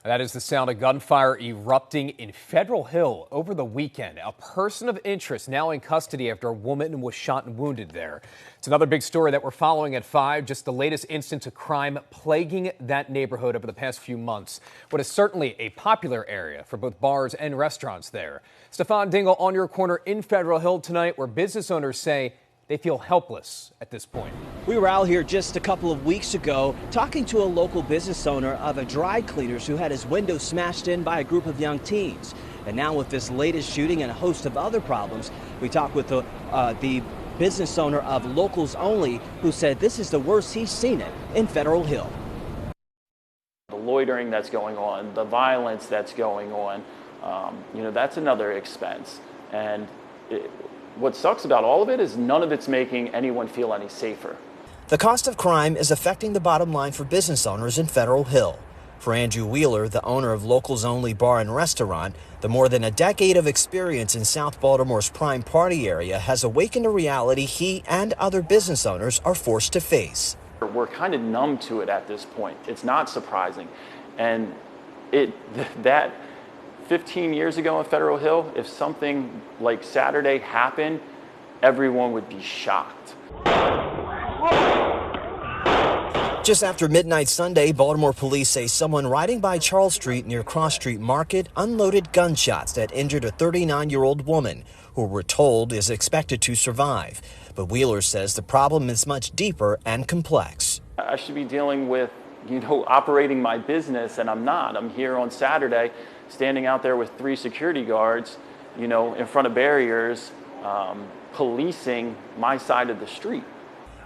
That is the sound of gunfire erupting in Federal Hill over the weekend. A person of interest now in custody after a woman was shot and wounded there. It's another big story that we're following at 5, just the latest instance of crime plaguing that neighborhood over the past few months. What is certainly a popular area for both bars and restaurants there. Stefan Dingle on your corner in Federal Hill tonight, where business owners say they feel helpless at this point. We were out here just a couple of weeks ago talking to a local business owner of a dry cleaners who had his window smashed in by a group of young teens. And now with this latest shooting and a host of other problems, we talked with the business owner of Locals Only, who said this is the worst he's seen it in Federal Hill. The loitering that's going on, the violence that's going on, that's another expense. And what sucks about all of it is none of it's making anyone feel any safer. The cost of crime is affecting the bottom line for business owners in Federal Hill. For Andrew Wheeler, the owner of Locals Only Bar and Restaurant, the more than a decade of experience in South Baltimore's prime party area has awakened a reality he and other business owners are forced to face. We're kind of numb to it at this point. It's not surprising. And that 15 years ago in Federal Hill, if something like Saturday happened, everyone would be shocked. Just after midnight Sunday, Baltimore police say someone riding by Charles Street near Cross Street Market unloaded gunshots that injured a 39-year-old woman, who we're told is expected to survive. But Wheeler says the problem is much deeper and complex. I should be dealing with, operating my business, and I'm not. I'm here on Saturday, standing out there with 3 security guards, in front of barriers, policing my side of the street.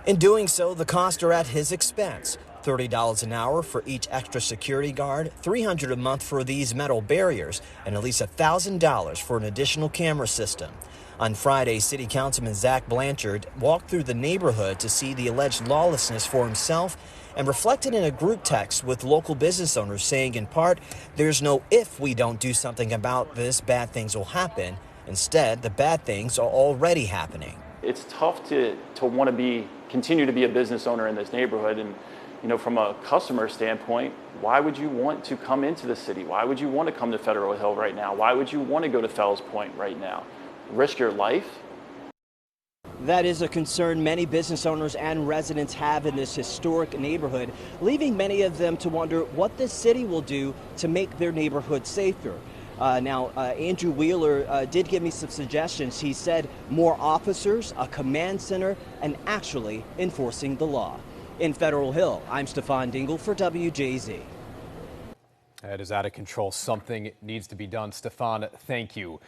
In doing so, the costs are at his expense. $30 an hour for each extra security guard, $300 a month for these metal barriers, and at least $1,000 for an additional camera system. On Friday, City Councilman Zach Blanchard walked through the neighborhood to see the alleged lawlessness for himself and reflected in a group text with local business owners saying, in part, there's no if we don't do something about this, bad things will happen. Instead, the bad things are already happening. It's tough to want to continue to be a business owner in this neighborhood. And, from a customer standpoint, why would you want to come into the city? Why would you want to come to Federal Hill right now? Why would you want to go to Fells Point right now? Risk your life? That is a concern many business owners and residents have in this historic neighborhood, leaving many of them to wonder what the city will do to make their neighborhood safer. Andrew Wheeler did give me some suggestions. He said more officers, a command center, and actually enforcing the law. In Federal Hill, I'm Stefan Dingle for WJZ. That is out of control. Something needs to be done. Stefan, thank you.